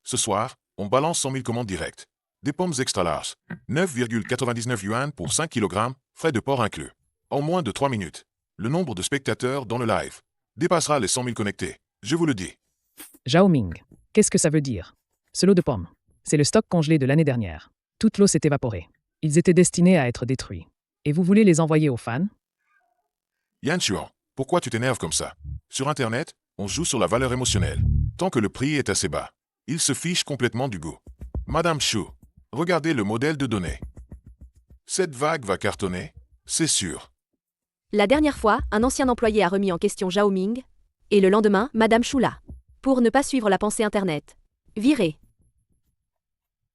Ce soir, on balance 100 000 commandes directes. Des pommes extra larges. 9,99 yuan pour 5 kg, frais de port inclus. En moins de 3 minutes, le nombre de spectateurs dans le live dépassera les 100 000 connectés. Je vous le dis. Zhao Ming, qu'est-ce que ça veut dire? Ce lot de pommes, c'est le stock congelé de l'année dernière. Toute l'eau s'est évaporée. Ils étaient destinés à être détruits. Et vous voulez les envoyer aux fans? Yan Xuan, pourquoi tu t'énerves comme ça? Sur Internet, on joue sur la valeur émotionnelle. Tant que le prix est assez bas, ils se fichent complètement du goût. Madame Shu, regardez le modèle de données. Cette vague va cartonner, c'est sûr. La dernière fois, un ancien employé a remis en question Zhao Ming, et le lendemain, Madame Shula. Pour ne pas suivre la pensée Internet. Viré.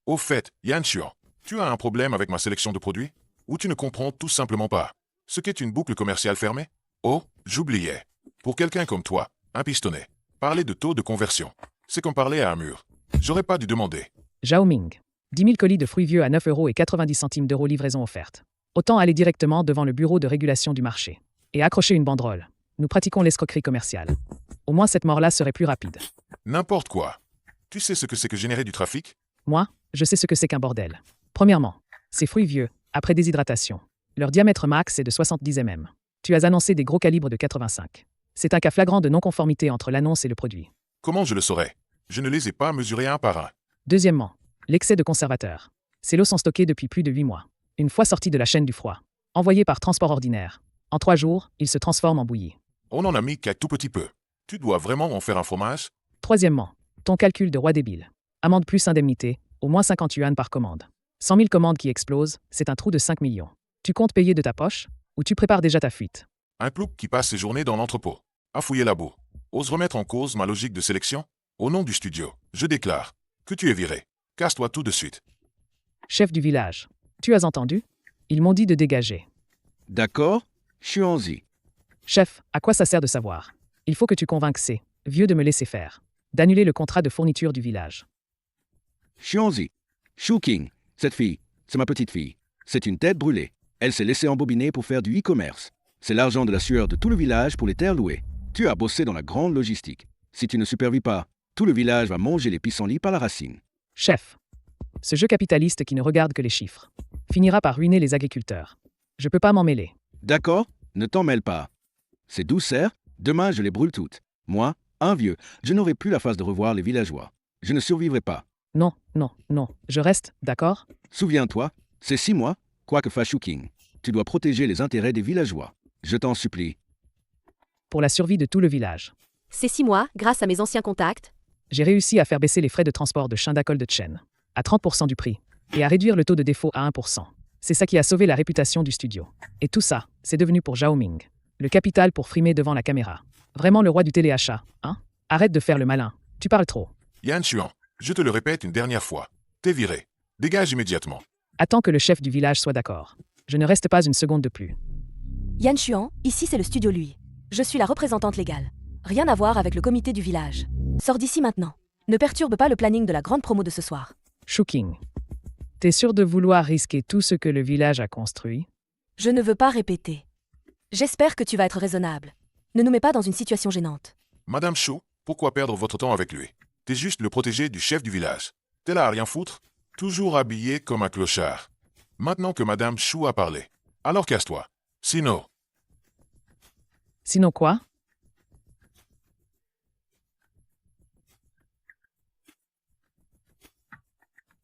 Au fait, Yan Xuan, tu as un problème avec ma sélection de produits? Ou tu ne comprends tout simplement pas ce qu'est une boucle commerciale fermée? Oh, j'oubliais. Pour quelqu'un comme toi, un pistonné, parler de taux de conversion, c'est comme parler à un mur. J'aurais pas dû demander. Zhao Ming, 10 000 colis de fruits vieux à 9,90 € livraison offerte. Autant aller directement devant le bureau de régulation du marché. Et accrocher une banderole. Nous pratiquons l'escroquerie commerciale. Au moins cette mort-là serait plus rapide. N'importe quoi. Tu sais ce que c'est que générer du trafic? Moi, je sais ce que c'est qu'un bordel. Premièrement, ces fruits vieux, après déshydratation. Leur diamètre max est de 70 mm. Tu as annoncé des gros calibres de 85. C'est un cas flagrant de non-conformité entre l'annonce et le produit. Comment je le saurais? Je ne les ai pas mesurés un par un. Deuxièmement, l'excès de conservateur. Ces lots sont stockés depuis plus de 8 mois. Une fois sortis de la chaîne du froid. Envoyés par transport ordinaire. En 3 jours, ils se transforment en bouillie. On en a mis qu'un tout petit peu. Tu dois vraiment en faire un fromage? Troisièmement, ton calcul de roi débile. Amende plus indemnité, au moins 50 yuan par commande. 100 000 commandes qui explosent, c'est un trou de 5 millions. Tu comptes payer de ta poche? Ou tu prépares déjà ta fuite? Un plouc qui passe ses journées dans l'entrepôt, à fouiller la boue, ose remettre en cause ma logique de sélection? Au nom du studio, je déclare que tu es viré. Casse-toi tout de suite. Chef du village, tu as entendu? Ils m'ont dit de dégager. D'accord, Xuanzi. Chef, à quoi ça sert de savoir? Il faut que tu convainques ces vieux de me laisser faire. D'annuler le contrat de fourniture du village. Xuanzi. Shu King, cette fille, c'est ma petite fille. C'est une tête brûlée. Elle s'est laissée embobiner pour faire du e-commerce. C'est l'argent de la sueur de tout le village pour les terres louées. Tu as bossé dans la grande logistique. Si tu ne supervis pas, tout le village va manger les pissenlits par la racine. Chef, ce jeu capitaliste qui ne regarde que les chiffres finira par ruiner les agriculteurs. Je peux pas m'en mêler. D'accord, ne t'en mêle pas. Ces douceurs, demain je les brûle toutes. Moi, un vieux, je n'aurai plus la face de revoir les villageois. Je ne survivrai pas. Non, non, non, je reste, d'accord? Souviens-toi, c'est 6 mois, quoi que fasse Shu King. Tu dois protéger les intérêts des villageois. Je t'en supplie. Pour la survie de tout le village. Ces 6 mois, grâce à mes anciens contacts, J'ai réussi à faire baisser les frais de transport de Shindakol de Chen à 30% du prix et à réduire le taux de défaut à 1%. C'est ça qui a sauvé la réputation du studio. Et tout ça, c'est devenu pour Zhao Ming. Le capital pour frimer devant la caméra. Vraiment le roi du téléachat, hein? Arrête de faire le malin. Tu parles trop. Yan Xuan, je te le répète une dernière fois. T'es viré. Dégage immédiatement. Attends que le chef du village soit d'accord. Je ne reste pas une seconde de plus. Yan Xuan, ici c'est le studio Lui. Je suis la représentante légale. Rien à voir avec le comité du village. Sors d'ici maintenant. Ne perturbe pas le planning de la grande promo de ce soir. Shu King. T'es sûr de vouloir risquer tout ce que le village a construit? Je ne veux pas répéter. J'espère que tu vas être raisonnable. Ne nous mets pas dans une situation gênante. Madame Shu, pourquoi perdre votre temps avec lui? T'es juste le protégé du chef du village. T'es là à rien foutre? Toujours habillé comme un clochard. Maintenant que Madame Shu a parlé, alors casse-toi. Sinon, Sinon quoi?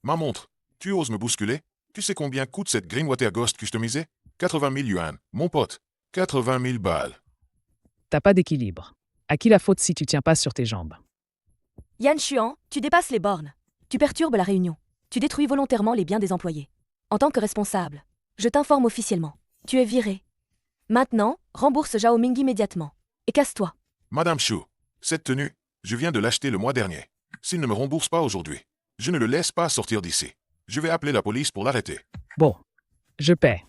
ma montre. Tu oses me bousculer? Tu sais combien coûte cette Greenwater Ghost customisée? 80 000 yuan, mon pote. 80 000 balles. T'as pas d'équilibre. À qui la faute si tu tiens pas sur tes jambes? Yan Xuan, tu dépasses les bornes. Tu perturbes la réunion. Tu détruis volontairement les biens des employés. En tant que responsable, je t'informe officiellement. Tu es viré. Maintenant, rembourse Zhao Ming immédiatement. Et casse-toi. Madame Shu, cette tenue, je viens de l'acheter le mois dernier. S'il ne me rembourse pas aujourd'hui, je ne le laisse pas sortir d'ici. Je vais appeler la police pour l'arrêter. Bon, je paie.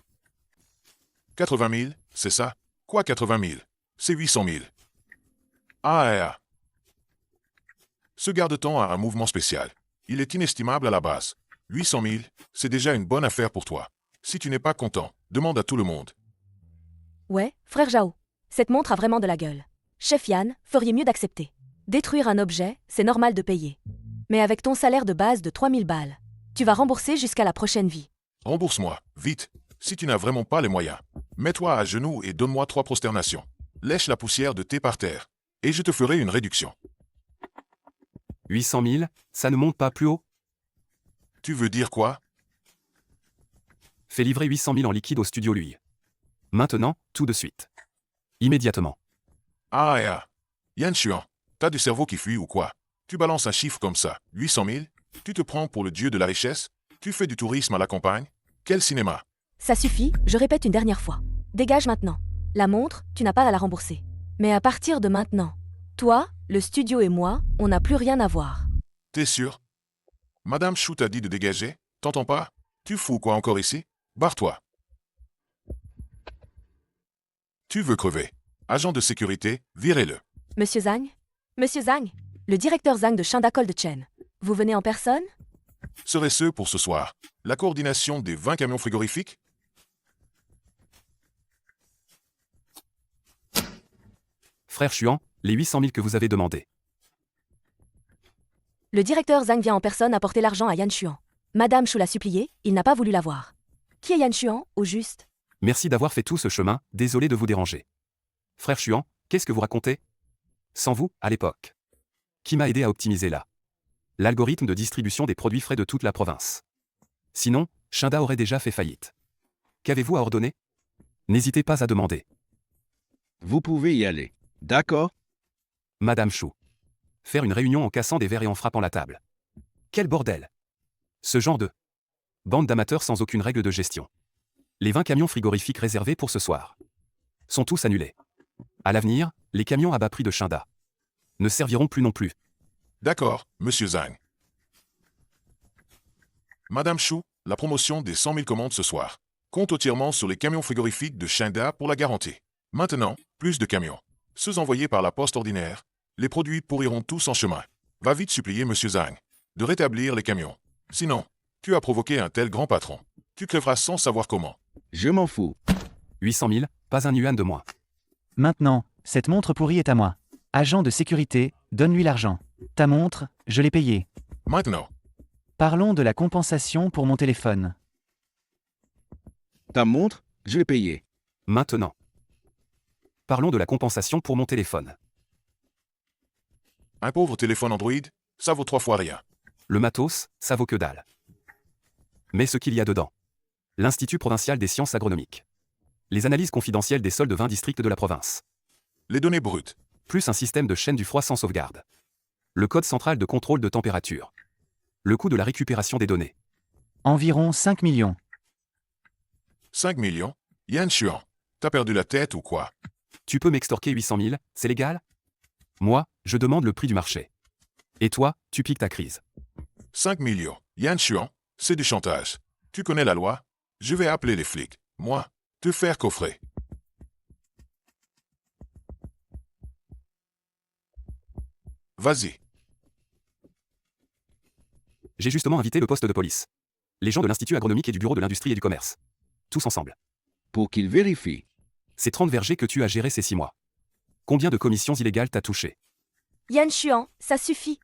80 000, c'est ça? Quoi 80 000? C'est 800 000. Ah. Ce garde-temps a un mouvement spécial. Il est inestimable à la base. 800 000, c'est déjà une bonne affaire pour toi. Si tu n'es pas content, demande à tout le monde. Ouais, frère Zhao. Cette montre a vraiment de la gueule. Chef Yan, feriez mieux d'accepter. Détruire un objet, c'est normal de payer. Mais avec ton salaire de base de 3000 balles, tu vas rembourser jusqu'à la prochaine vie. Rembourse-moi, vite. Si tu n'as vraiment pas les moyens, mets-toi à genoux et donne-moi 3 prosternations. Lèche la poussière de thé par terre, et je te ferai une réduction. 800 000, ça ne monte pas plus haut? Tu veux dire quoi? Fais livrer 800 000 en liquide au studio lui. Maintenant, tout de suite. Immédiatement. Ah. Yan Xuan, t'as du cerveau qui fuit ou quoi? Tu balances un chiffre comme ça, 800 000? Tu te prends pour le dieu de la richesse? Tu fais du tourisme à la campagne? Quel cinéma? Ça suffit, je répète une dernière fois. Dégage maintenant. La montre, tu n'as pas à la rembourser. Mais à partir de maintenant, toi, le studio et moi, on n'a plus rien à voir. T'es sûr? Madame Chou t'a dit de dégager? T'entends pas? Tu fous quoi encore ici? Barre-toi. Tu veux crever? Agent de sécurité, virez-le. Monsieur Zhang? Monsieur Zhang? Le directeur Zhang de Shindakol de Chen. Vous venez en personne? Serait-ce pour ce soir? La coordination des 20 camions frigorifiques? Frère Chuan, les 800 000 que vous avez demandé. Le directeur Zhang vient en personne apporter l'argent à Yan Xuan. Madame Chou l'a supplié, il n'a pas voulu l'avoir. Qui est Yan Xuan, au juste? Merci d'avoir fait tout ce chemin, désolé de vous déranger. Frère Chuan, qu'est-ce que vous racontez? Sans vous, à l'époque. Qui m'a aidé à optimiser l'algorithme de distribution des produits frais de toute la province. Sinon, Shinda aurait déjà fait faillite. Qu'avez-vous à ordonner? N'hésitez pas à demander. Vous pouvez y aller. D'accord? Madame Chou. Faire une réunion en cassant des verres et en frappant la table. Quel bordel! Ce genre de bande d'amateurs sans aucune règle de gestion. Les 20 camions frigorifiques réservés pour ce soir sont tous annulés. À l'avenir, les camions à bas prix de Shinda ne serviront plus non plus. D'accord, monsieur Zhang. Madame Chou, la promotion des 100 000 commandes ce soir. Compte entièrement sur les camions frigorifiques de Shinda pour la garantie. Maintenant, plus de camions. Ceux envoyés par la poste ordinaire, les produits pourriront tous en chemin. Va vite supplier monsieur Zhang de rétablir les camions. Sinon, tu as provoqué un tel grand patron. Tu crèveras sans savoir comment. Je m'en fous. 800 000, pas un yuan de moins. Maintenant, cette montre pourrie est à moi. Agent de sécurité, donne-lui l'argent. Ta montre, je l'ai payée. Maintenant, Parlons de la compensation pour mon téléphone. Ta montre, je l'ai payée. Maintenant. Parlons de la compensation pour mon téléphone. un pauvre téléphone Android, ça vaut 3 fois rien. Le matos, ça vaut que dalle. Mais ce qu'il y a dedans. L'Institut provincial des sciences agronomiques. Les analyses confidentielles des sols de 20 districts de la province. Les données brutes. Plus un système de chaîne du froid sans sauvegarde. Le code central de contrôle de température. Le coût de la récupération des données. Environ 5 millions. 5 millions? Yan Xuan, t'as perdu la tête ou quoi? Tu peux m'extorquer 800 000, c'est légal? Moi, je demande le prix du marché. Et toi, tu piques ta crise. 5 millions. Yan Xuan, c'est du chantage. Tu connais la loi? Je vais appeler les flics. Moi, te faire coffrer. Vas-y. J'ai justement invité le poste de police. Les gens de l'Institut agronomique et du bureau de l'industrie et du commerce. Tous ensemble. Pour qu'il vérifie. C'est 30 vergers que tu as gérés ces 6 mois. Combien de commissions illégales t'as touché? Yan Xuan, ça suffit.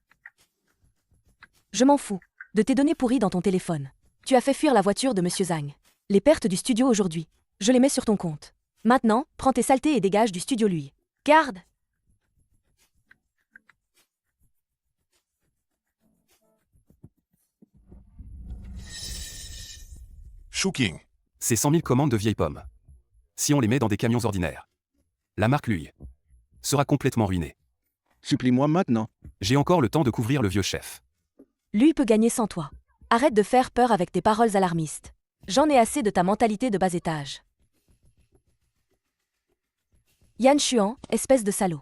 Je m'en fous. De tes données pourries dans ton téléphone. Tu as fait fuir la voiture de Monsieur Zhang. Les pertes du studio aujourd'hui. Je les mets sur ton compte. Maintenant, prends tes saletés et dégage du studio lui. Garde! Shuking. C'est 100 000 commandes de vieilles pommes. Si on les met dans des camions ordinaires. La marque Lui sera complètement ruinée. Supplie-moi maintenant. J'ai encore le temps de couvrir le vieux chef. Lui peut gagner sans toi. Arrête de faire peur avec tes paroles alarmistes. J'en ai assez de ta mentalité de bas étage. Yan Xuan, espèce de salaud.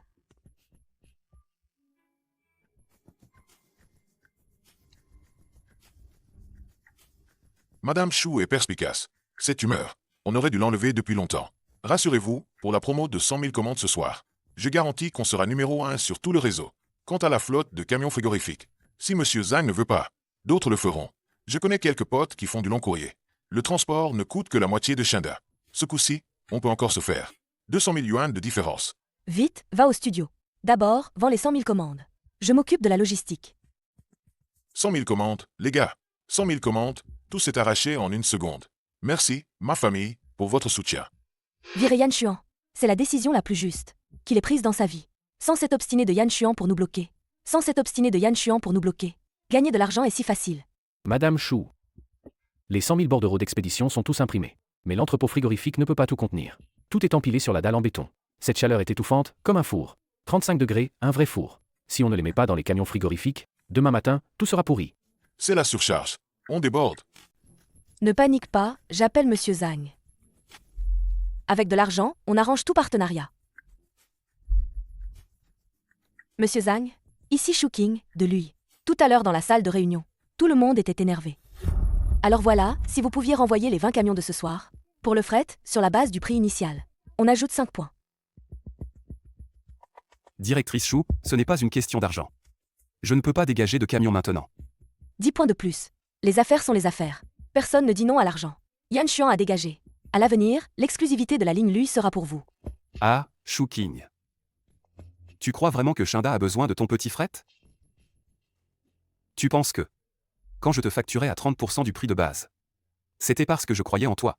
Madame Chou est perspicace. Cette humeur, on aurait dû l'enlever depuis longtemps. Rassurez-vous, pour la promo de 100 000 commandes ce soir, je garantis qu'on sera numéro 1 sur tout le réseau. Quant à la flotte de camions frigorifiques, si Monsieur Zhang ne veut pas, d'autres le feront. Je connais quelques potes qui font du long courrier. Le transport ne coûte que la moitié de Shinda. Ce coup-ci, on peut encore se faire 200 000 yuan de différence. Vite, va au studio. D'abord, vends les 100 000 commandes. Je m'occupe de la logistique. 100 000 commandes, les gars. 100 000 commandes, tout s'est arraché en une seconde. Merci, ma famille, pour votre soutien. Virez Yan Xuan. C'est la décision la plus juste qu'il ait prise dans sa vie. Sans cet obstiné de Yan Xuan pour nous bloquer. Sans cet obstiné de Yan Xuan pour nous bloquer. Gagner de l'argent est si facile. Madame Chou. Les 100 000 bordereaux d'expédition sont tous imprimés. Mais l'entrepôt frigorifique ne peut pas tout contenir. Tout est empilé sur la dalle en béton. Cette chaleur est étouffante, comme un four. 35 degrés, un vrai four. Si on ne les met pas dans les camions frigorifiques, demain matin, tout sera pourri. C'est la surcharge. On déborde. Ne panique pas, j'appelle Monsieur Zhang. Avec de l'argent, on arrange tout partenariat. Monsieur Zhang, ici Shu King, de lui. Tout à l'heure dans la salle de réunion, tout le monde était énervé. Alors voilà, si vous pouviez renvoyer les 20 camions de ce soir. Pour le fret, sur la base du prix initial. On ajoute 5 points. Directrice Chou, ce n'est pas une question d'argent. Je ne peux pas dégager de camion maintenant. 10 points de plus. Les affaires sont les affaires. Personne ne dit non à l'argent. Yan Xuan a dégagé. À l'avenir, l'exclusivité de la ligne Lui sera pour vous. Ah, Shu King. Tu crois vraiment que Shinda a besoin de ton petit fret? Tu penses que, quand je te facturais à 30% du prix de base, c'était parce que je croyais en toi.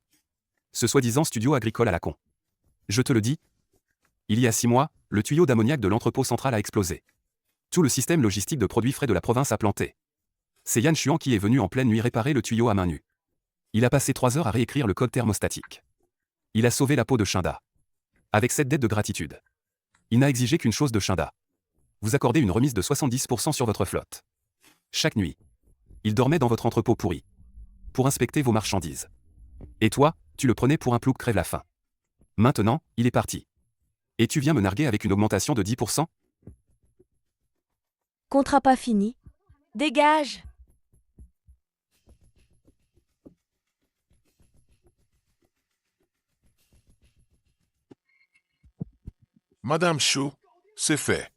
Ce soi-disant studio agricole à la con. Je te le dis, il y a 6 mois, le tuyau d'ammoniac de l'entrepôt central a explosé. Tout le système logistique de produits frais de la province a planté. C'est Yan Xuan qui est venu en pleine nuit réparer le tuyau à main nue. Il a passé 3 heures à réécrire le code thermostatique. Il a sauvé la peau de Shinda. Avec cette dette de gratitude. Il n'a exigé qu'une chose de Shinda. Vous accordez une remise de 70% sur votre flotte. Chaque nuit, il dormait dans votre entrepôt pourri. Pour inspecter vos marchandises. Et toi, tu le prenais pour un plouc crève la faim. Maintenant, il est parti. Et tu viens me narguer avec une augmentation de 10%? Contrat pas fini. Dégage! Madame Chou, c'est fait.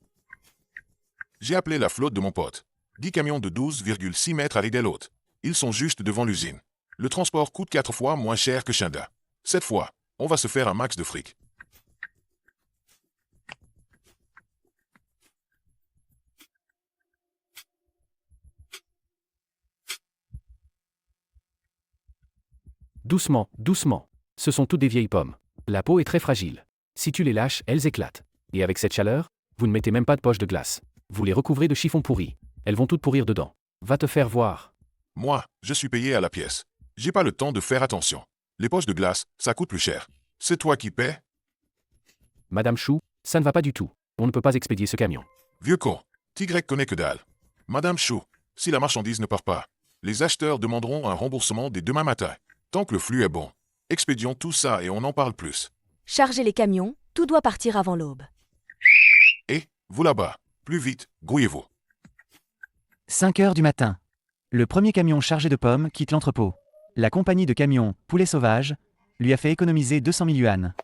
J'ai appelé la flotte de mon pote. 10 camions de 12,6 mètres à l'idée l'autre. Ils sont juste devant l'usine. Le transport coûte 4 fois moins cher que Shinda. Cette fois, on va se faire un max de fric. Doucement, doucement. Ce sont toutes des vieilles pommes. La peau est très fragile. Si tu les lâches, elles éclatent. Et avec cette chaleur, vous ne mettez même pas de poche de glace. Vous les recouvrez de chiffon pourri. Elles vont toutes pourrir dedans. Va te faire voir. Moi, je suis payé à la pièce. J'ai pas le temps de faire attention. Les poches de glace, ça coûte plus cher. C'est toi qui paies? Madame Chou, ça ne va pas du tout. On ne peut pas expédier ce camion. Vieux con, Tigrec connaît que dalle. Madame Chou, si la marchandise ne part pas, les acheteurs demanderont un remboursement dès demain matin. Tant que le flux est bon. Expédions tout ça et on en parle plus. Chargez les camions, tout doit partir avant l'aube. Et, vous là-bas, plus vite, grouillez-vous. 5 heures du matin. Le premier camion chargé de pommes quitte l'entrepôt. La compagnie de camions Poulet Sauvage lui a fait économiser 200 000 yuan.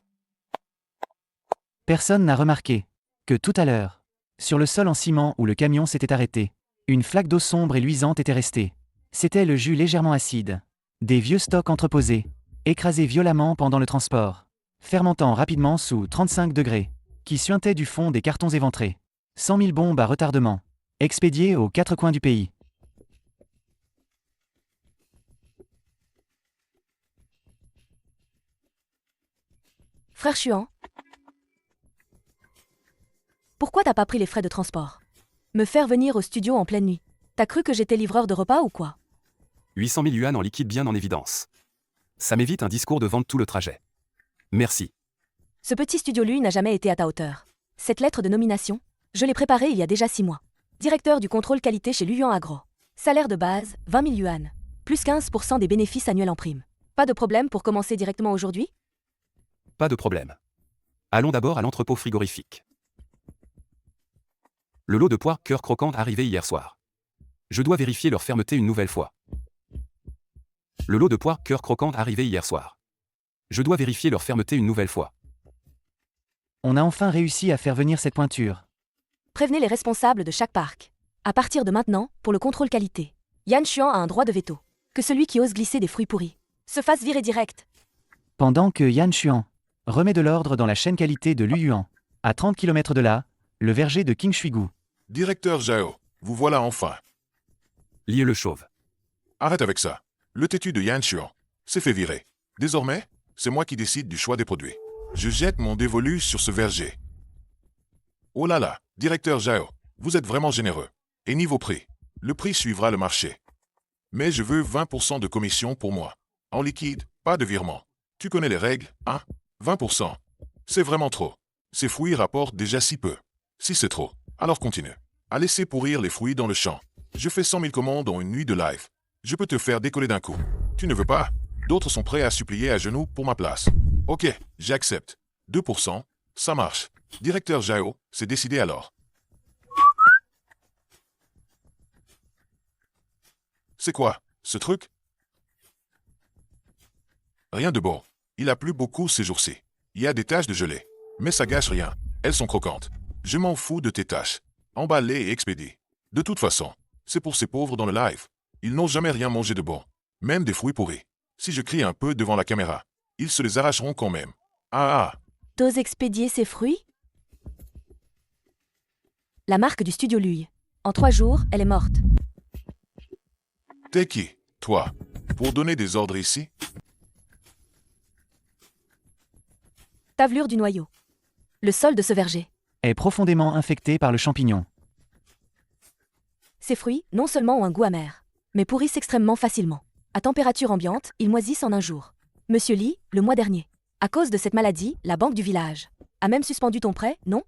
Personne n'a remarqué que tout à l'heure, sur le sol en ciment où le camion s'était arrêté, une flaque d'eau sombre et luisante était restée. C'était le jus légèrement acide. Des vieux stocks entreposés, écrasés violemment pendant le transport, fermentant rapidement sous 35 degrés, qui suintaient du fond des cartons éventrés. 100 000 bombes à retardement, expédiées aux 4 coins du pays. Frère Xuan, pourquoi t'as pas pris les frais de transport? Me faire venir au studio en pleine nuit. T'as cru que j'étais livreur de repas ou quoi? 800 000 yuan en liquide bien en évidence. Ça m'évite un discours de vente tout le trajet. Merci. Ce petit studio lui n'a jamais été à ta hauteur. Cette lettre de nomination, je l'ai préparée il y a déjà 6 mois. Directeur du contrôle qualité chez Luyuan Agro. Salaire de base, 20 000 yuan. Plus 15% des bénéfices annuels en prime. Pas de problème pour commencer directement aujourd'hui? Pas de problème. Allons d'abord à l'entrepôt frigorifique. Le lot de poires cœur croquant arrivé hier soir. Je dois vérifier leur fermeté une nouvelle fois. Le lot de poires cœur croquant arrivé hier soir. Je dois vérifier leur fermeté une nouvelle fois. On a enfin réussi à faire venir cette pointure. Prévenez les responsables de chaque parc. À partir de maintenant, pour le contrôle qualité, Yan Xuan a un droit de veto. Que celui qui ose glisser des fruits pourris se fasse virer direct. Pendant que Yan Xuan remet de l'ordre dans la chaîne qualité de Luyuan, à 30 km de là, le verger de King Shuigu. Directeur Zhao, vous voilà enfin. Lié le chauve. Arrête avec ça. Le têtu de Yan Xuan s'est fait virer. Désormais, c'est moi qui décide du choix des produits. Je jette mon dévolu sur ce verger. Oh là là, directeur Zhao, vous êtes vraiment généreux. Et niveau prix, le prix suivra le marché. Mais je veux 20% de commission pour moi. En liquide, pas de virement. Tu connais les règles, hein? 20%. C'est vraiment trop. Ces fruits rapportent déjà si peu. Si c'est trop, alors continue. À laisser pourrir les fruits dans le champ. Je fais 100 000 commandes en une nuit de live. Je peux te faire décoller d'un coup. Tu ne veux pas? D'autres sont prêts à supplier à genoux pour ma place. Ok, j'accepte. 2%, ça marche. Directeur Zhao, c'est décidé alors. C'est quoi, ce truc? Rien de bon. Il a plu beaucoup ces jours-ci. Il y a des taches de gelée. Mais ça gâche rien. Elles sont croquantes. Je m'en fous de tes taches. Emballées et expédiées. De toute façon, c'est pour ces pauvres dans le live. Ils n'ont jamais rien mangé de bon. Même des fruits pourris. Si je crie un peu devant la caméra, ils se les arracheront quand même. Ah. T'oses expédier ces fruits? La marque du studio Lui. En 3 jours, elle est morte. T'es qui, toi, pour donner des ordres ici? Tavelure du noyau. Le sol de ce verger. Est profondément infecté par le champignon. Ces fruits, non seulement ont un goût amer, mais pourrissent extrêmement facilement. À température ambiante, ils moisissent en un jour. Monsieur Lee, le mois dernier. À cause de cette maladie, la banque du village a même suspendu ton prêt, non?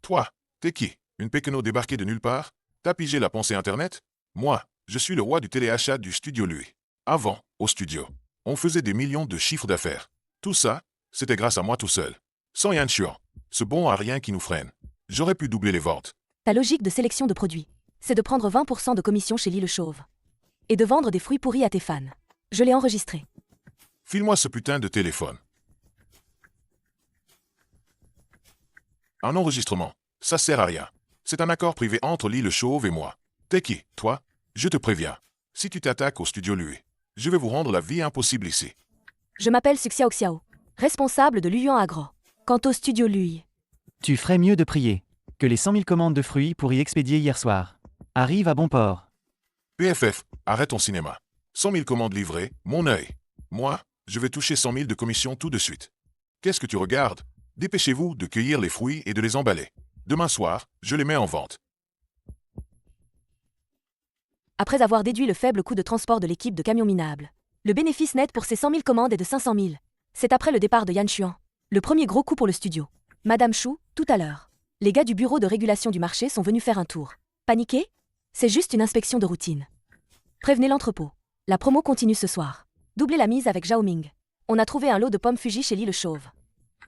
Toi, t'es qui? Une péqueno débarquée de nulle part? T'as pigé la pensée Internet? Moi, je suis le roi du téléachat du studio Lui. Avant, au studio, on faisait des millions de chiffres d'affaires. Tout ça, c'était grâce à moi tout seul. Sans Yan Xuan, ce bon à rien qui nous freine. J'aurais pu doubler les ventes. Ta logique de sélection de produits, c'est de prendre 20% de commission chez Lee le Chauve. Et de vendre des fruits pourris à tes fans. Je l'ai enregistré. File-moi ce putain de téléphone. Un enregistrement, ça sert à rien. C'est un accord privé entre Lee le Chauve et moi. T'es qui, toi? Je te préviens. Si tu t'attaques au studio Lui, je vais vous rendre la vie impossible ici. Je m'appelle Suxiao Xiao, responsable de Luyuan Agro. Quant au studio Lui, Tu ferais mieux de prier. Que les 100 000 commandes de fruits pour y expédier hier soir arrivent à bon port. PFF, arrête ton cinéma. 100 000 commandes livrées, mon œil. Moi, je vais toucher 100 000 de commission tout de suite. Qu'est-ce que tu regardes? Dépêchez-vous de cueillir les fruits et de les emballer. Demain soir, je les mets en vente. après avoir déduit le faible coût de transport de l'équipe de camions minables, le bénéfice net pour ces 100 000 commandes est de 500 000. C'est après le départ de Yan Xuan. Le premier gros coup pour le studio. Madame Chou, tout à l'heure. Les gars du bureau de régulation du marché sont venus faire un tour. Paniqué? C'est juste une inspection de routine. Prévenez l'entrepôt. La promo continue ce soir. Doublez la mise avec Zhao Ming. On a trouvé un lot de pommes Fuji chez Lee le Chauve.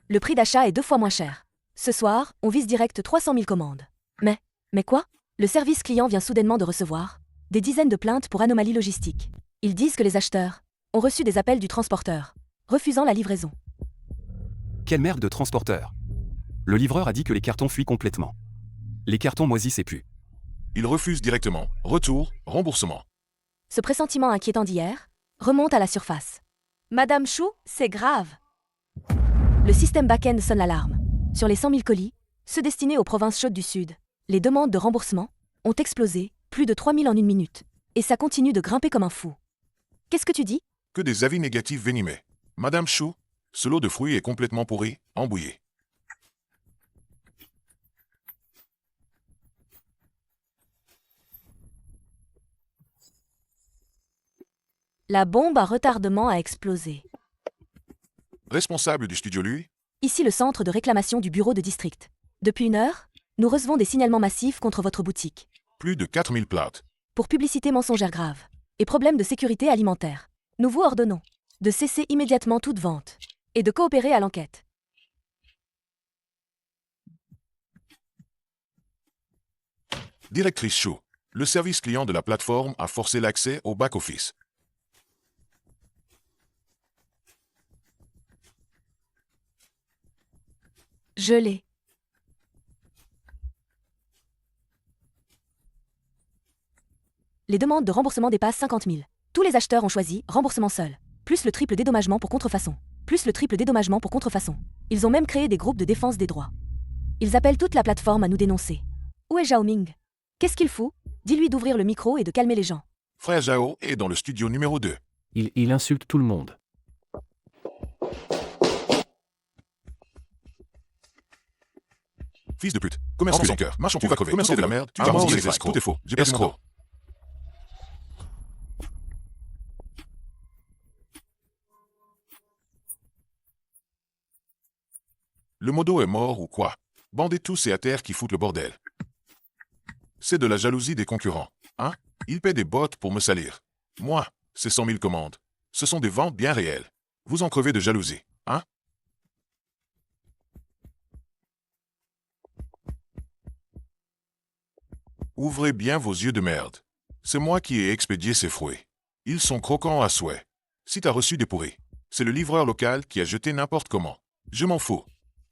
Le prix d'achat est 2 fois moins cher. Ce soir, on vise direct 300 000 commandes. Mais quoi? Le service client vient soudainement de recevoir des dizaines de plaintes pour anomalies logistiques. Ils disent que les acheteurs ont reçu des appels du transporteur, refusant la livraison. Quelle merde de transporteur. Le livreur a dit que les cartons fuient complètement. Les cartons moisissent et puent. Il refuse directement. Retour, remboursement. Ce pressentiment inquiétant d'hier remonte à la surface. Madame Chou, c'est grave. Le système back-end sonne l'alarme. Sur les 100 000 colis, ceux destinés aux provinces chaudes du Sud, les demandes de remboursement ont explosé, plus de 3000 en une minute. Et ça continue de grimper comme un fou. Qu'est-ce que tu dis? Que des avis négatifs venimés. Madame Chou, ce lot de fruits est complètement pourri, embouillé. La bombe à retardement a explosé. Responsable du studio Lui, Ici le centre de réclamation du bureau de district. Depuis 1 heure, nous recevons des signalements massifs contre votre boutique. plus de 4000 plaintes. Pour publicité mensongère grave et problèmes de sécurité alimentaire. Nous vous ordonnons de cesser immédiatement toute vente et de coopérer à l'enquête. Directrice Chou, le service client de la plateforme a forcé l'accès au back-office. Je l'ai. Les demandes de remboursement dépassent 50 000. Tous les acheteurs ont choisi remboursement seul, plus le triple dédommagement pour contrefaçon, plus le triple dédommagement pour contrefaçon. Ils ont même créé des groupes de défense des droits. Ils appellent toute la plateforme à nous dénoncer. Où est Zhao Ming? Qu'est-ce qu'il fout? Dis-lui d'ouvrir le micro et de calmer les gens. Frère Zhao est dans le studio numéro 2. Il insulte tout le monde. Fils de pute. Commerçant sans cœur. Marchand, tu vas crever. Commerçant de la merde. Tu vas manger les escrocs. Tout est faux. J'ai perdu mon temps. Le modo est mort ou quoi? Bandez tous et à terre qui foutent le bordel. C'est de la jalousie des concurrents. Hein? Ils paient des bots pour me salir. Moi, c'est 100 000 commandes. Ce sont des ventes bien réelles. Vous en crevez de jalousie. Hein? Ouvrez bien vos yeux de merde. C'est moi qui ai expédié ces fruits. Ils sont croquants à souhait. Si t'as reçu des pourris, c'est le livreur local qui a jeté n'importe comment. Je m'en fous.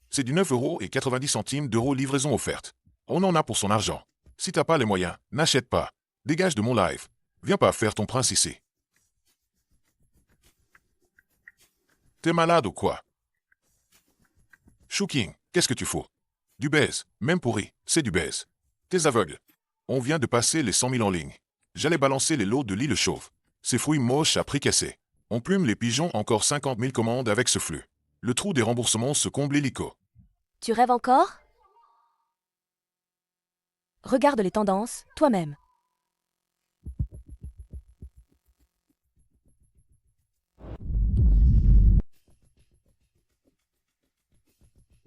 C'est du 9,90 € livraison offerte. On en a pour son argent. Si t'as pas les moyens, n'achète pas. Dégage de mon live. Viens pas faire ton prince ici. T'es malade ou quoi? Shooking, qu'est-ce que tu fous? Du baise, même pourri, c'est du baise. T'es aveugle. On vient de passer les 100 000 en ligne. J'allais balancer les lots de l'île chauve. Ces fruits moches à prix cassé. On plume les pigeons, encore 50 000 commandes avec ce flux. Le trou des remboursements se comble illico. Tu rêves encore? Regarde les tendances, toi-même.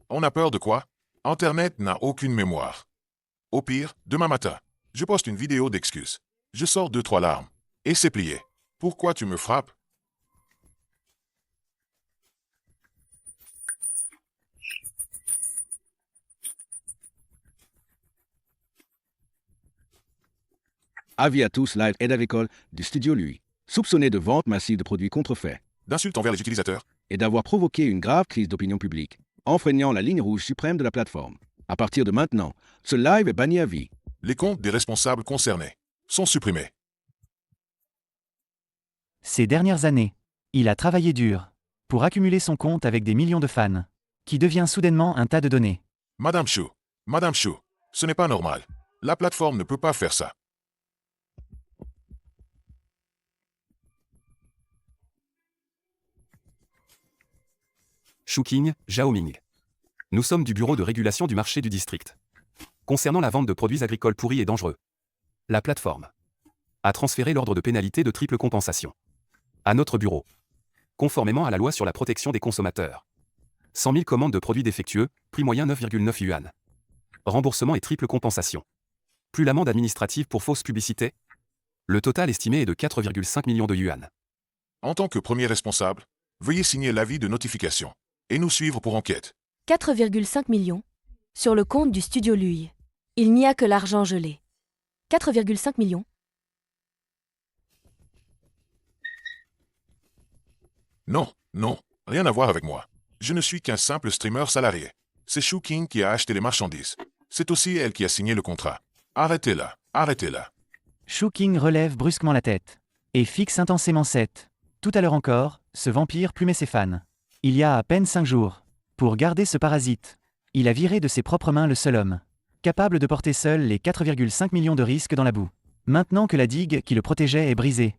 On a peur de quoi? Internet n'a aucune mémoire. Au pire, demain matin, je poste une vidéo d'excuses. Je sors 2-3 larmes. Et c'est plié. Pourquoi tu me frappes? Avis à tous, Live Aide Agricole du studio Lui, soupçonné de vente massive de produits contrefaits D'insultes envers les utilisateurs. et d'avoir provoqué une grave crise d'opinion publique, enfreignant la ligne rouge suprême de la plateforme. À partir de maintenant, ce live est banni à vie. Les comptes des responsables concernés sont supprimés. Ces dernières années, il a travaillé dur pour accumuler son compte avec des millions de fans, qui devient soudainement un tas de données. Madame Chou, ce n'est pas normal. La plateforme ne peut pas faire ça. Shooking, Zhaoming. Nous sommes du bureau de régulation du marché du district. Concernant la vente de produits agricoles pourris et dangereux, la plateforme a transféré l'ordre de pénalité de triple compensation à notre bureau, conformément à la loi sur la protection des consommateurs. 100 000 commandes de produits défectueux, prix moyen 9,9 yuan. Remboursement et triple compensation. Plus l'amende administrative pour fausse publicité. Le total estimé est de 4,5 millions de yuan. En tant que premier responsable, veuillez signer l'avis de notification et nous suivre pour enquête. 4,5 millions sur le compte du studio Lui. Il n'y a que l'argent gelé. 4,5 millions. Non, rien à voir avec moi. Je ne suis qu'un simple streamer salarié. C'est Shooking qui a acheté les marchandises. C'est aussi elle qui a signé le contrat. Arrêtez-la. Shooking relève brusquement la tête et fixe intensément cette. Tout à l'heure encore, ce vampire plumait ses fans. Il y a à peine 5 jours. Pour garder ce parasite, il a viré de ses propres mains le seul homme, capable de porter seul les 4,5 millions de risques dans la boue. Maintenant que la digue qui le protégeait est brisée.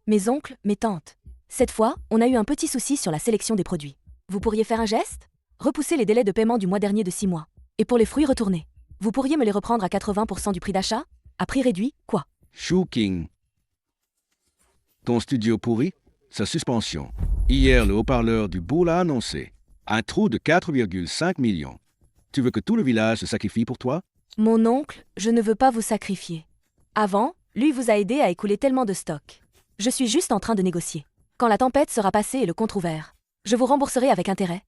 Mes oncles, mes tantes. Cette fois, on a eu un petit souci sur la sélection des produits. Vous pourriez faire un geste? Repousser les délais de paiement du mois dernier de 6 mois. Et pour les fruits retournés, vous pourriez me les reprendre à 80% du prix d'achat? À prix réduit, quoi? Shooking. Ton studio pourri, sa suspension. Hier, le haut-parleur du bourg l'a annoncé. Un trou de 4,5 millions. Tu veux que tout le village se sacrifie pour toi? Mon oncle, je ne veux pas vous sacrifier. Avant, lui vous a aidé à écouler tellement de stock. Je suis juste en train de négocier. Quand la tempête sera passée et le compte ouvert, je vous rembourserai avec intérêt.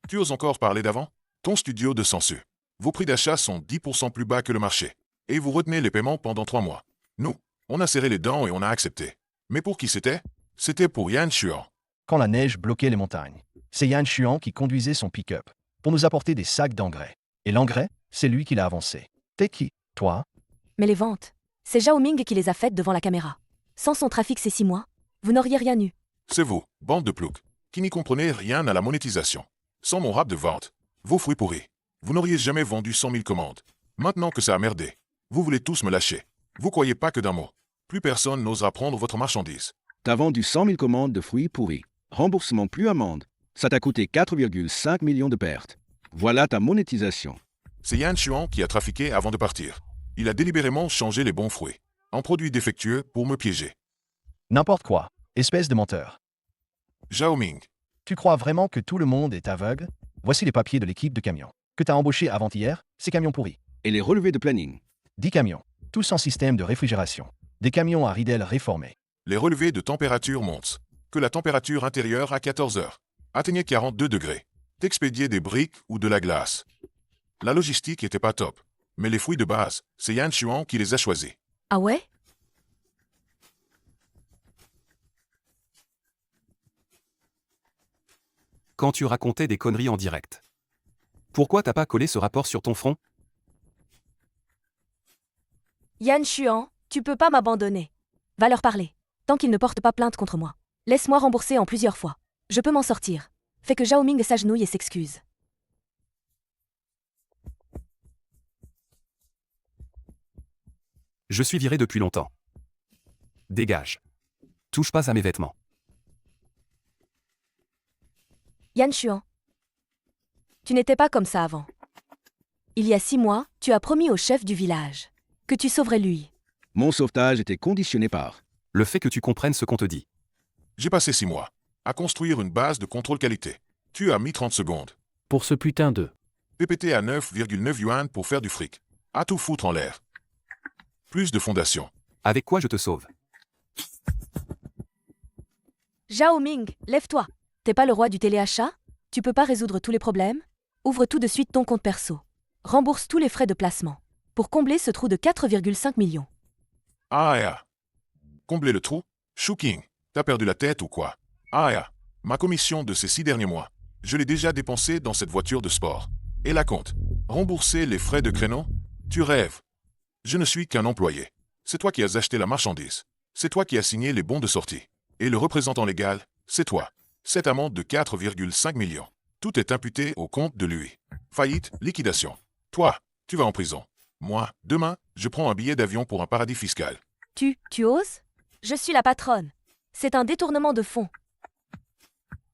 Tu oses encore parler d'avant? Ton studio de censure. Vos prix d'achat sont 10% plus bas que le marché. Et vous retenez les paiements pendant 3 mois. Nous, on a serré les dents et on a accepté. Mais pour qui c'était? C'était pour Yan Xuan. Quand la neige bloquait les montagnes, c'est Yan Xuan qui conduisait son pick-up pour nous apporter des sacs d'engrais. Et l'engrais, c'est lui qui l'a avancé. T'es qui, toi? Mais les ventes, c'est Zhao Ming qui les a faites devant la caméra. Sans son trafic ces 6 mois, vous n'auriez rien eu. C'est vous, bande de ploucs, qui n'y comprenez rien à la monétisation. Sans mon rap de vente, vos fruits pourris, vous n'auriez jamais vendu 100 000 commandes. Maintenant que ça a merdé, vous voulez tous me lâcher. Vous croyez pas que d'un mot. Plus personne n'osera prendre votre marchandise. T'as vendu 100 000 commandes de fruits pourris. Remboursement plus amende. Ça t'a coûté 4,5 millions de pertes. Voilà ta monétisation. C'est Yan Xuan qui a trafiqué avant de partir. Il a délibérément changé les bons fruits en produits défectueux pour me piéger. N'importe quoi, espèce de menteur. Zhao Ming, Tu crois vraiment que tout le monde est aveugle? Voici les papiers de l'équipe de camions. Que t'as embauché avant-hier, ces camions pourris. Et les relevés de planning. 10 camions, tous sans système de réfrigération. Des camions à ridelles réformés. les relevés de température montent. Que la température intérieure à 14 heures atteignait 42 degrés. D'expédier des briques ou de la glace. La logistique était pas top. Mais les fruits de base, c'est Yan Xuan qui les a choisis. Ah ouais? Quand tu racontais des conneries en direct. Pourquoi t'as pas collé ce rapport sur ton front? Yan Xuan, tu peux pas m'abandonner. Va leur parler. Tant qu'ils ne portent pas plainte contre moi. Laisse-moi rembourser en plusieurs fois. Je peux m'en sortir. Fais que Zhao Ming s'agenouille et s'excuse. Je suis viré depuis longtemps. Dégage. Touche pas à mes vêtements. Yan Xuan. Tu n'étais pas comme ça avant. Il y a 6 mois, tu as promis au chef du village que tu sauverais lui. Mon sauvetage était conditionné par. Le fait que tu comprennes ce qu'on te dit. J'ai passé 6 mois à construire une base de contrôle qualité. Tu as mis 30 secondes. Pour ce putain de... PPT à 9,9 yuan pour faire du fric. À tout foutre en l'air. Plus de fondations. Avec quoi je te sauve? Zhao Ming, lève-toi. T'es pas le roi du téléachat? Tu peux pas résoudre tous les problèmes? Ouvre tout de suite ton compte perso. Rembourse tous les frais de placement. Pour combler ce trou de 4,5 millions. Ah. Combler le trou? Shuking, t'as perdu la tête ou quoi? Ah. Ma commission de ces 6 derniers mois, je l'ai déjà dépensée dans cette voiture de sport. Et la compte? Rembourser les frais de créneau? Tu rêves. Je ne suis qu'un employé. C'est toi qui as acheté la marchandise. C'est toi qui as signé les bons de sortie. Et le représentant légal, c'est toi. Cette amende de 4,5 millions. Tout est imputé au compte de lui. Faillite, liquidation. Toi, tu vas en prison. Moi, demain, je prends un billet d'avion pour un paradis fiscal. Tu oses? Je suis la patronne. C'est un détournement de fonds.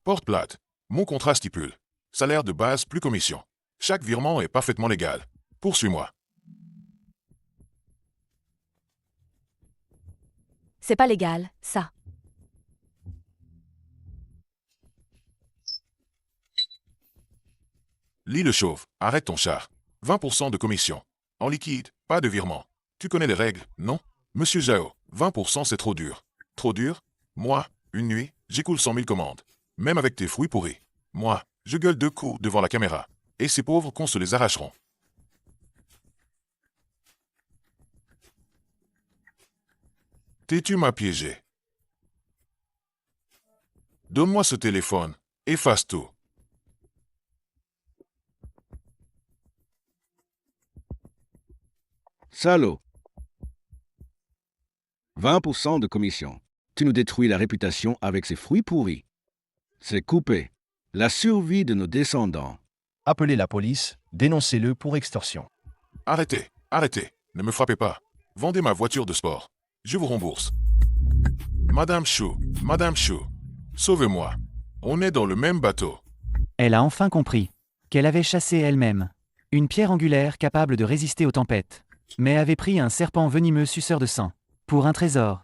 Porte plate. Mon contrat stipule. Salaire de base plus commission. Chaque virement est parfaitement légal. Poursuis-moi. C'est pas légal, ça. Lis le chauve. Arrête ton char. 20% de commission. En liquide, pas de virement. Tu connais les règles, non? Monsieur Zhao, 20% c'est trop dur. Trop dur? Moi, une nuit, j'écoule 100 000 commandes. Même avec tes fruits pourris. Moi, je gueule 2 coups devant la caméra. Et ces pauvres cons se les arracheront. Tu m'as piégé. Donne-moi ce téléphone. Efface tout. Salaud. 20% de commission. Tu nous détruis la réputation avec ces fruits pourris. C'est coupé. La survie de nos descendants. Appelez la police, dénoncez-le pour extorsion. Arrêtez, arrêtez. Ne me frappez pas. Vendez ma voiture de sport. Je vous rembourse. Madame Chou, sauvez-moi. On est dans le même bateau. Elle a enfin compris qu'elle avait chassé elle-même une pierre angulaire capable de résister aux tempêtes, mais avait pris un serpent venimeux suceur de sang pour un trésor.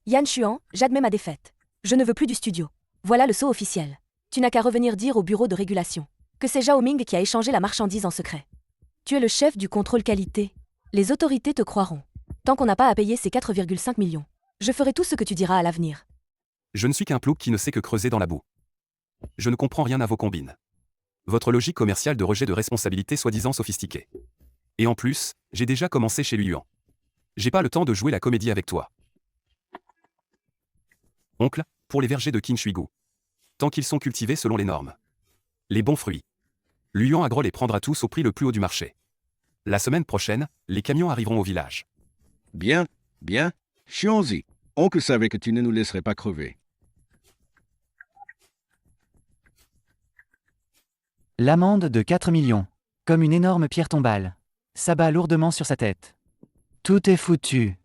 Yan Xuan, j'admets ma défaite. Je ne veux plus du studio. Voilà le saut officiel. Tu n'as qu'à revenir dire au bureau de régulation que c'est Zhao Ming qui a échangé la marchandise en secret. Tu es le chef du contrôle qualité. Les autorités te croiront. Tant qu'on n'a pas à payer ces 4,5 millions. Je ferai tout ce que tu diras à l'avenir. Je ne suis qu'un plouc qui ne sait que creuser dans la boue. Je ne comprends rien à vos combines. Votre logique commerciale de rejet de responsabilité soi-disant sophistiquée. Et en plus, j'ai déjà commencé chez Luan. J'ai pas le temps de jouer la comédie avec toi. Oncle, pour les vergers de Qinshuigu. Tant qu'ils sont cultivés selon les normes. Les bons fruits. Luan Agro les prendra tous au prix le plus haut du marché. La semaine prochaine, les camions arriveront au village. Bien, bien. Chions-y. Oncle savait que tu ne nous laisserais pas crever. L'amende de 4 millions. Comme une énorme pierre tombale. S'abat lourdement sur sa tête. Tout est foutu.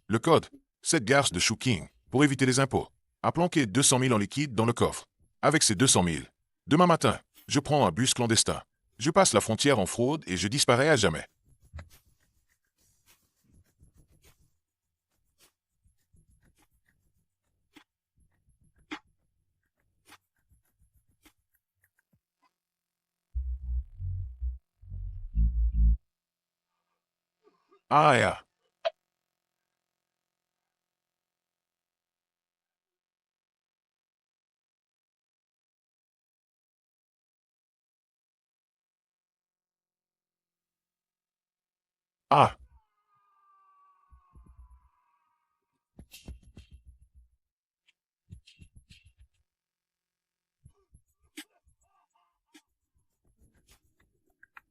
Le code, cette garce de Shuking, pour éviter les impôts, a planqué 200 000 en liquide dans le coffre. Avec ces 200 000, demain matin, je prends un bus clandestin. Je passe la frontière en fraude et je disparais à jamais. Ah, yeah. Ah.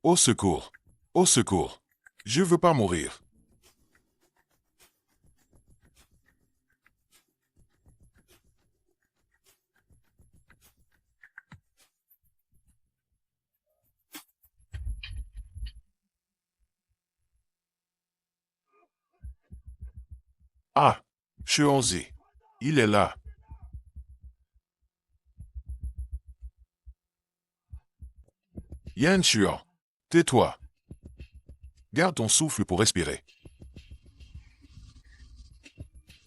Au secours. Au secours. Je veux pas mourir. Ah. Chuanzi. Il est là. Yan Chuan. Tais-toi. Garde ton souffle pour respirer.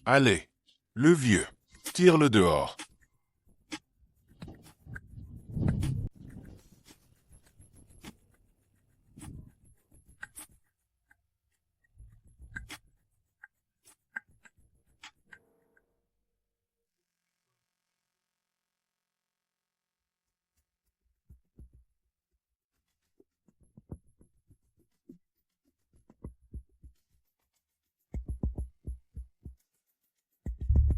Allez. Le vieux. Tire-le dehors.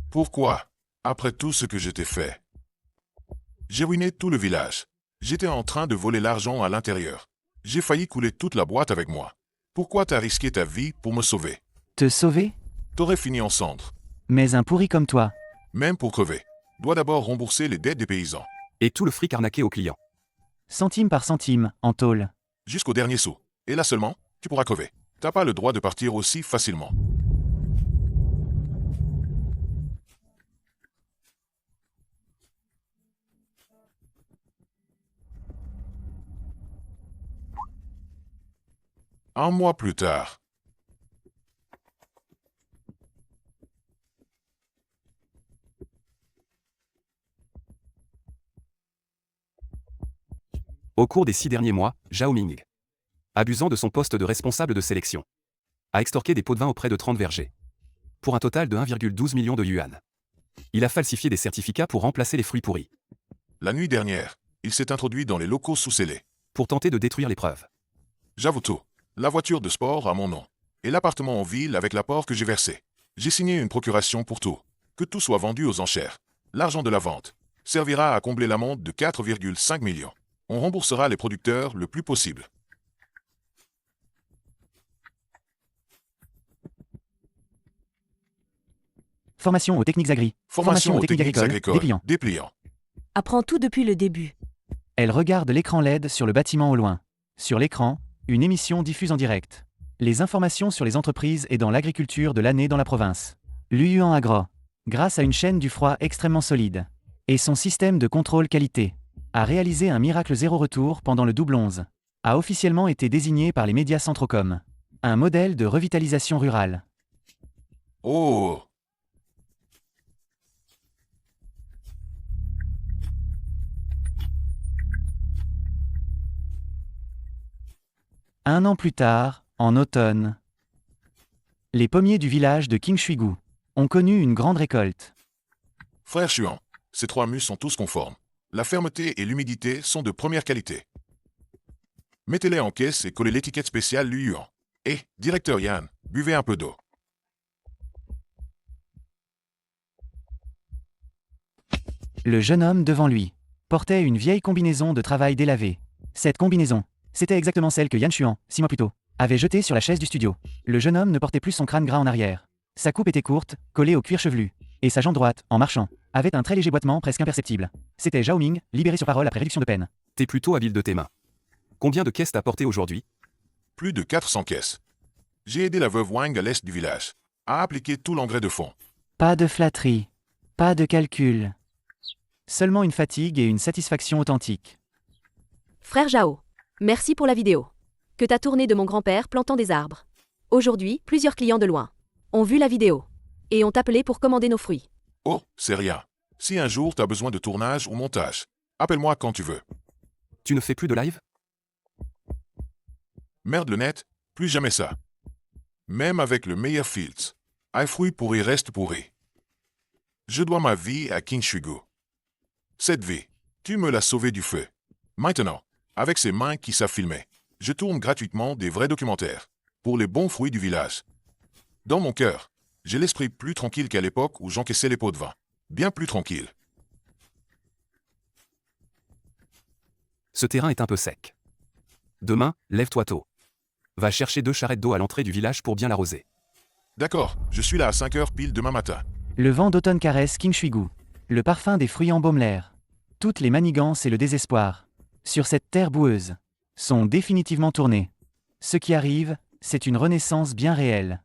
Pourquoi? Après tout ce que je t'ai fait. J'ai ruiné tout le village. J'étais en train de voler l'argent à l'intérieur. J'ai failli couler toute la boîte avec moi. Pourquoi t'as risqué ta vie pour me sauver? Te sauver? T'aurais fini en cendres. Mais un pourri comme toi. Même pour crever. Dois d'abord rembourser les dettes des paysans. Et tout le fric arnaqué aux clients. Centime par centime, en tôle. Jusqu'au dernier sou. Et là seulement, tu pourras crever. T'as pas le droit de partir aussi facilement. Un mois plus tard. Au cours des 6 derniers mois, Zhao Ming, abusant de son poste de responsable de sélection, a extorqué des pots de vin auprès de 30 vergers. Pour un total de 1,12 million de yuan. Il a falsifié des certificats pour remplacer les fruits pourris, La nuit dernière, il s'est introduit dans les locaux sous-scellés. pour tenter de détruire les preuves. J'avoue tout. La voiture de sport a mon nom. Et l'appartement en ville avec l'apport que j'ai versé. J'ai signé une procuration pour tout. Que tout soit vendu aux enchères. L'argent de la vente servira à combler l'amende de 4,5 millions. On remboursera les producteurs le plus possible. Formation aux techniques agri. Formation aux techniques agricoles. agricoles. Dépliant. Dépliant. Apprends tout depuis le début. Elle regarde l'écran LED sur le bâtiment au loin. Sur l'écran, une émission diffuse en direct. Les informations sur les entreprises et dans l'agriculture de l'année dans la province. Luyuan Agro, grâce à une chaîne du froid extrêmement solide et son système de contrôle qualité, a réalisé un miracle zéro retour pendant le double 11. A officiellement été désigné par les médias Centrocom. Un modèle de revitalisation rurale. Oh! Un an plus tard, en automne, les pommiers du village de Kingshuigu ont connu une grande récolte. Frère Chuan, ces 3 mus sont tous conformes. La fermeté et l'humidité sont de première qualité. Mettez-les en caisse et collez l'étiquette spéciale Luyuan. Et, directeur Yan, buvez un peu d'eau. Le jeune homme devant lui portait une vieille combinaison de travail délavée. Cette combinaison, c'était exactement celle que Yan Xuan, 6 mois plus tôt, avait jetée sur la chaise du studio. Le jeune homme ne portait plus son crâne gras en arrière. Sa coupe était courte, collée au cuir chevelu. Et sa jambe droite, en marchant, avait un très léger boitement presque imperceptible. C'était Zhao Ming, libéré sur parole après réduction de peine. T'es plutôt habile de tes mains. Combien de caisses t'as porté aujourd'hui? Plus de 400 caisses. J'ai aidé la veuve Wang à l'est du village, à appliquer tout l'engrais de fond. Pas de flatterie. Pas de calcul. Seulement une fatigue et une satisfaction authentique. Frère Zhao, merci pour la vidéo que t'as tournée de mon grand-père plantant des arbres. Aujourd'hui, plusieurs clients de loin ont vu la vidéo et ont appelé pour commander nos fruits. Oh, c'est rien. Si un jour t'as besoin de tournage ou montage, appelle-moi quand tu veux. Tu ne fais plus de live? Merde le net, plus jamais ça. Même avec le meilleur filtre, un fruit pourri reste pourri. Je dois ma vie à King Shuigu. Cette vie, tu me l'as sauvée du feu. Maintenant, avec ces mains qui savent filmer, je tourne gratuitement des vrais documentaires pour les bons fruits du village. Dans mon cœur, j'ai l'esprit plus tranquille qu'à l'époque où j'encaissais les pots de vin. Bien plus tranquille. Ce terrain est un peu sec. Demain, lève-toi tôt. Va chercher 2 charrettes d'eau à l'entrée du village pour bien l'arroser. D'accord, je suis là à 5 heures pile demain matin. Le vent d'automne caresse King Shuigu. Le parfum des fruits embaume l'air. Toutes les manigances et le désespoir, sur cette terre boueuse, sont définitivement tournés. Ce qui arrive, c'est une renaissance bien réelle.